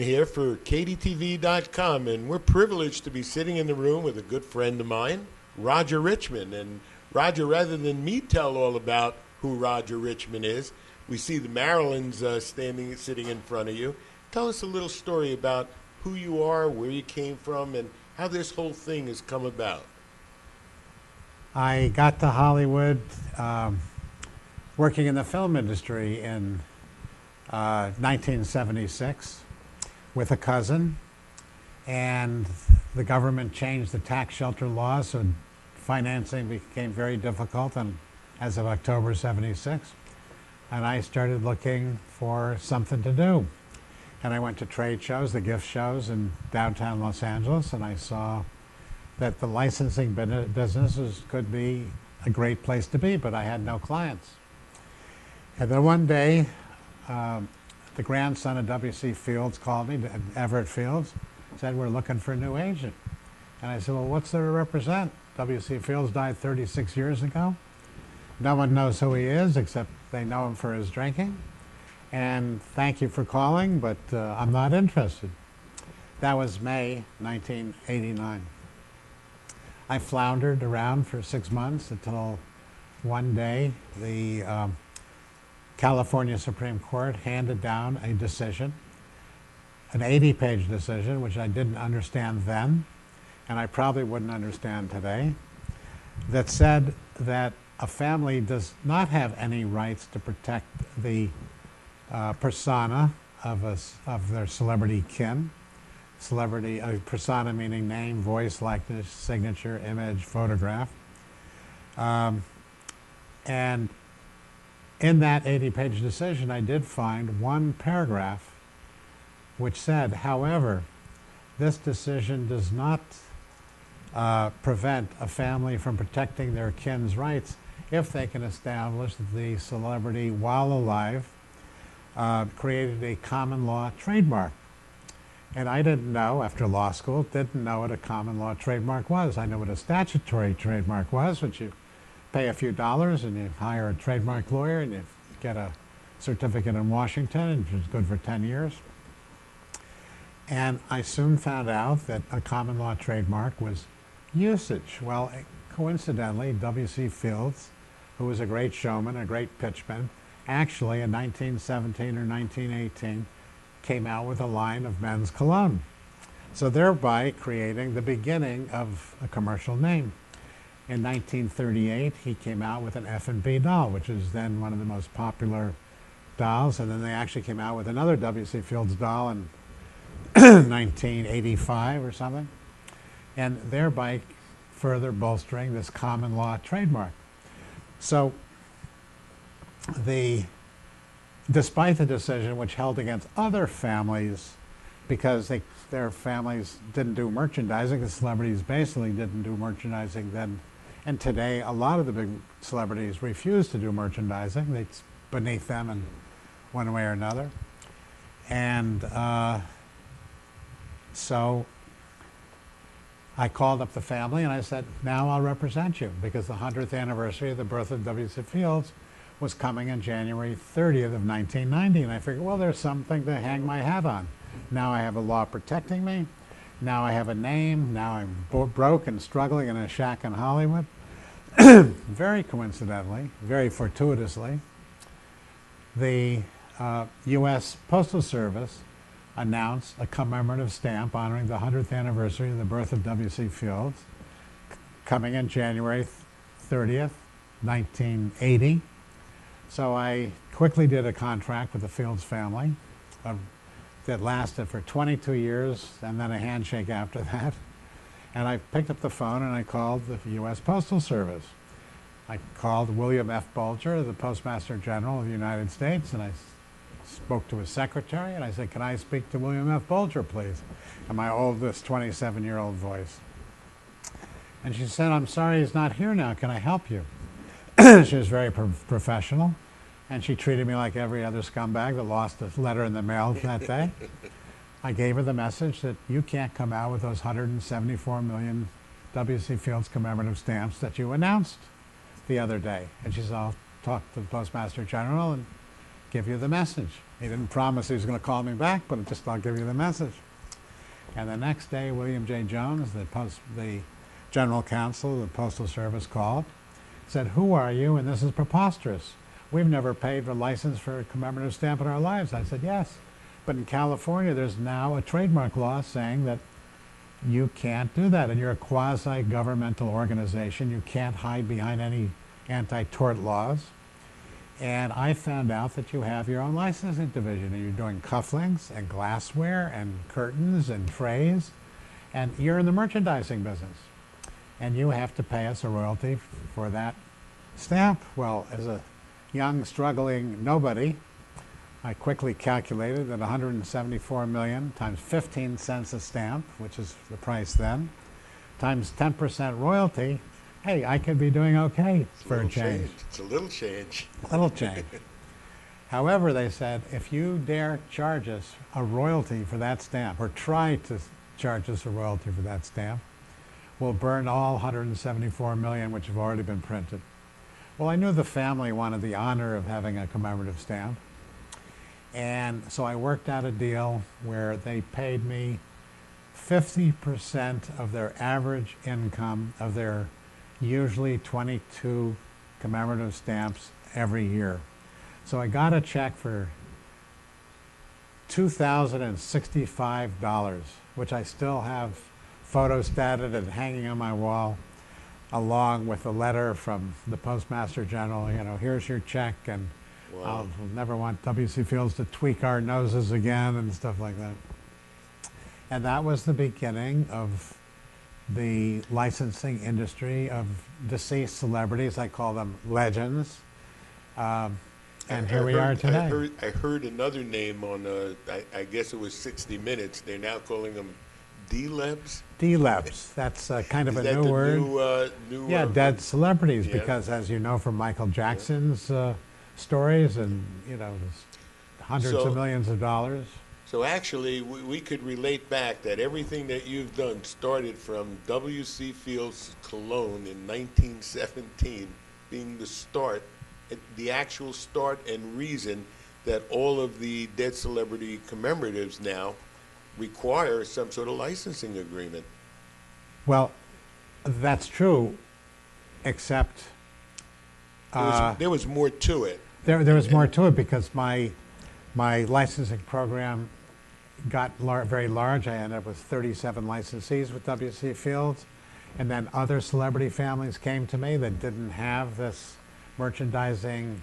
Here for KDTV.com, and we're privileged to be sitting in the room with a good friend of mine, Roger Richman. And Roger, rather than me tell all about who Roger Richman is, we see the Marylands sitting in front of you. Tell us a little story about who you are, where you came from, and how this whole thing has come about. I got to Hollywood working in the film industry in 1976 with a cousin, and the government changed the tax shelter laws, so financing became very difficult as of October 76, and I started looking for something to do. And I went to trade shows, the gift shows in downtown Los Angeles, and I saw that the licensing businesses could be a great place to be, but I had no clients. And then one day, the grandson of W.C. Fields called me, Everett Fields, said, "We're looking for a new agent." And I said, "Well, what's there to represent? W.C. Fields died 36 years ago. No one knows who he is except they know him for his drinking. And thank you for calling, but I'm not interested." That was May 1989. I floundered around for 6 months until one day the California Supreme Court handed down a decision, an 80-page decision, which I didn't understand then, and I probably wouldn't understand today, that said that a family does not have any rights to protect the persona of their celebrity kin. Celebrity, persona meaning name, voice, likeness, signature, image, photograph. And in that 80-page decision, I did find one paragraph which said, however, this decision does not prevent a family from protecting their kin's rights if they can establish that the celebrity, while alive, created a common law trademark. And I didn't know, after law school, didn't know what a common law trademark was. I know what a statutory trademark was, which you pay a few dollars and you hire a trademark lawyer and you get a certificate in Washington, which is good for 10 years. And I soon found out that a common law trademark was usage. Well, coincidentally, W.C. Fields, who was a great showman, a great pitchman, actually in 1917 or 1918 came out with a line of men's cologne. So thereby creating the beginning of a commercial name. In 1938, he came out with an F&B doll, which is then one of the most popular dolls, and then they actually came out with another W.C. Fields doll in 1985 or something, and thereby further bolstering this common law trademark. So despite the decision which held against other families because their families didn't do merchandising, the celebrities basically didn't do merchandising then, and today a lot of the big celebrities refuse to do merchandising. It's beneath them in one way or another. And so I called up the family and I said, now I'll represent you, because the 100th anniversary of the birth of W.C. Fields was coming on January 30th of 1990. And I figured, well, there's something to hang my hat on. Now I have a law protecting me. Now I have a name. Now I'm broke and struggling in a shack in Hollywood. Very coincidentally, very fortuitously, the U.S. Postal Service announced a commemorative stamp honoring the 100th anniversary of the birth of W.C. Fields, coming in January 30th, 1980. So I quickly did a contract with the Fields family that lasted for 22 years, and then a handshake after that. And I picked up the phone and I called the U.S. Postal Service. I called William F. Bulger, the Postmaster General of the United States, and I spoke to his secretary, and I said, "Can I speak to William F. Bulger, please?" In my oldest 27-year-old voice. And she said, "I'm sorry, he's not here now. Can I help you?" She was very professional, and she treated me like every other scumbag that lost a letter in the mail that day. I gave her the message that you can't come out with those 174 million W.C. Fields commemorative stamps that you announced the other day. And she said, "I'll talk to the Postmaster General and give you the message. He didn't promise he was going to call me back, but just I'll give you the message. And the next day, William J. Jones, the general counsel of the Postal Service, called, said, "Who are you? And this is preposterous. We've never paid a license for a commemorative stamp in our lives." I said, "Yes, but in California, there's now a trademark law saying that you can't do that, and you're a quasi-governmental organization. You can't hide behind any anti-tort laws. And I found out that you have your own licensing division, and you're doing cufflinks and glassware and curtains and trays, and you're in the merchandising business. And you have to pay us a royalty for that stamp." Well, as a young, struggling nobody, I quickly calculated that 174 million times 15 cents a stamp, which is the price then, times 10% royalty, hey, I could be doing okay for a change. It's a little change. A little change. However, they said, if you dare charge us a royalty for that stamp, or try to charge us a royalty for that stamp, we'll burn all 174 million which have already been printed. Well, I knew the family wanted the honor of having a commemorative stamp. And so I worked out a deal where they paid me 50% of their average income of their usually 22 commemorative stamps every year. So I got a check for $2,065, which I still have photostated and hanging on my wall, along with a letter from the Postmaster General, you know, here's your check, and Wow. I'll never want W.C. Fields to tweak our noses again and stuff like that. And that was the beginning of the licensing industry of deceased celebrities. I call them legends. And here we are today. I heard another name on, I guess it was 60 Minutes. They're now calling them D-Lebs. D-Lebs. That's kind of a new word. New, yeah, dead celebrities, yeah. because as you know from Michael Jackson's stories, and you know, hundreds of millions of dollars. So actually, we could relate back that everything that you've done started from W.C. Fields' Cologne in 1917 being the start, the actual start and reason that all of the dead celebrity commemoratives now require some sort of licensing agreement. Well, that's true, except there was more to it. There was more to it, because my licensing program got very large. I ended up with 37 licensees with W.C. Fields, and then other celebrity families came to me that didn't have this merchandising,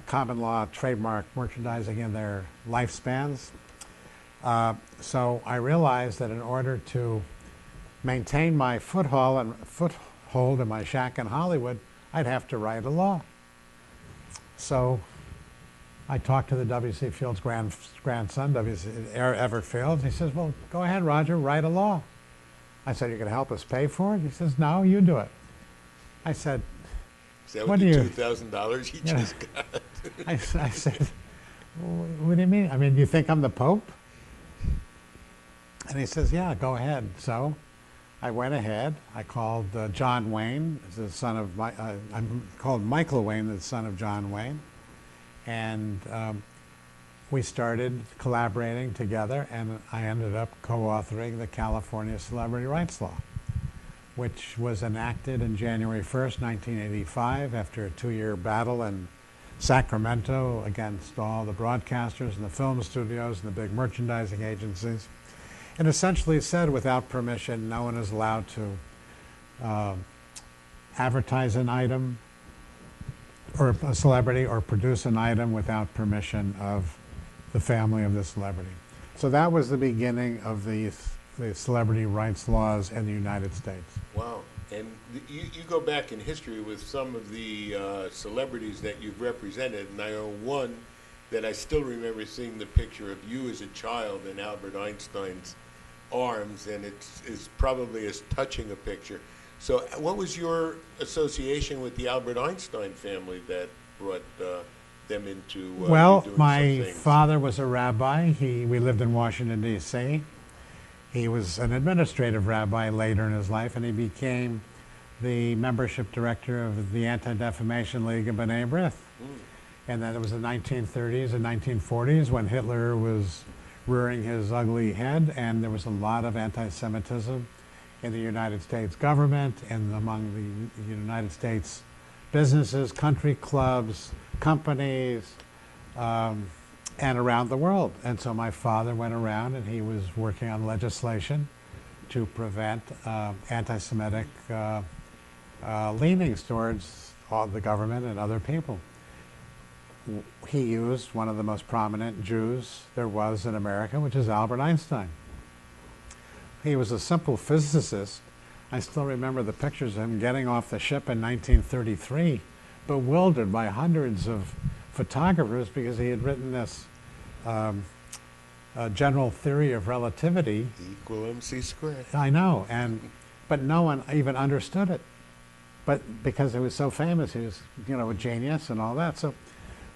common law trademark merchandising in their lifespans. So I realized that in order to maintain my foothold in my shack in Hollywood, I'd have to write a law. So I talked to the W.C. Fields grandson, W.C. Everett Fields. He says, "Well, go ahead, Roger, write a law." I said, "You're going to help us pay for it?" He says, "No, you do it." I said, "Is that what the do you, $2,000 you just got?" I said, "What do you mean? I mean, you think I'm the Pope?" And he says, "Yeah, go ahead." So I went ahead. I called John Wayne, the son of I'm called Michael Wayne, the son of John Wayne, and we started collaborating together. And I ended up co-authoring the California Celebrity Rights Law, which was enacted in January 1st, 1985, after a 2-year battle in Sacramento against all the broadcasters and the film studios and the big merchandising agencies. And essentially said, without permission, no one is allowed to advertise an item or a celebrity or produce an item without permission of the family of the celebrity. So that was the beginning of the celebrity rights laws in the United States. Wow. And you go back in history with some of the celebrities that you've represented, and I know one that I still remember seeing the picture of you as a child in Albert Einstein's arms, and it's probably as touching a picture. So what was your association with the Albert Einstein family that brought them into well, doing my some things? father was a rabbi. We lived in Washington, D.C. He was an administrative rabbi later in his life, and he became the membership director of the Anti-Defamation League of B'nai B'rith. And then it was the 1930s and 1940s when Hitler was rearing his ugly head, and there was a lot of anti-Semitism in the United States government and among the United States businesses, country clubs, companies, and around the world. And so my father went around and he was working on legislation to prevent anti-Semitic leanings towards all the government and other people. He used one of the most prominent Jews there was in America, which is Albert Einstein. He was a simple physicist. I still remember the pictures of him getting off the ship in 1933, bewildered by hundreds of photographers because he had written this general theory of relativity. Equal MC squared. I know, but no one even understood it. But because he was so famous, he was, a genius and all that. So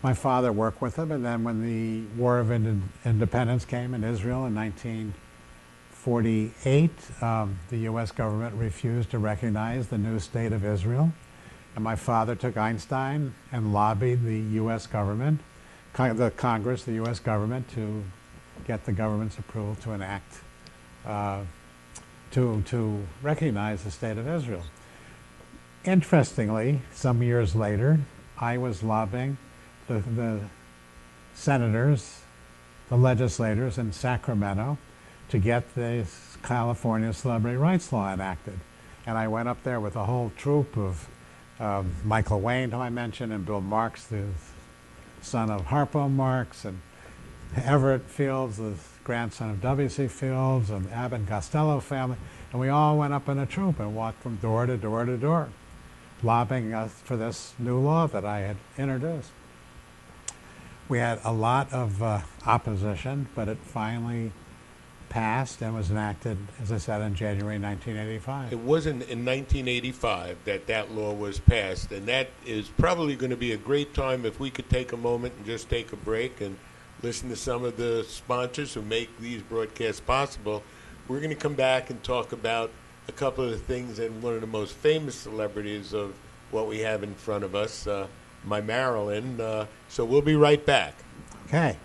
my father worked with him, and then when the War of Independence came in Israel in 1948, the U.S. government refused to recognize the new state of Israel. And my father took Einstein and lobbied the U.S. government, the Congress, the U.S. government, to get the government's approval to enact, to recognize the state of Israel. Interestingly, some years later, I was lobbying the senators, the legislators in Sacramento to get the California Celebrity Rights Law enacted. And I went up there with a whole troop of Michael Wayne, who I mentioned, and Bill Marks, the son of Harpo Marx, and Everett Fields, the grandson of W.C. Fields, and Abbott and Costello family. And we all went up in a troop and walked from door to door to door, lobbying us for this new law that I had introduced. We had a lot of opposition, but it finally passed and was enacted, as I said, in January 1985. It wasn't in 1985 that law was passed, and that is probably going to be a great time if we could take a moment and just take a break and listen to some of the sponsors who make these broadcasts possible. We're going to come back and talk about a couple of the things and one of the most famous celebrities of what we have in front of us, my Marilyn. So we'll be right back. Okay.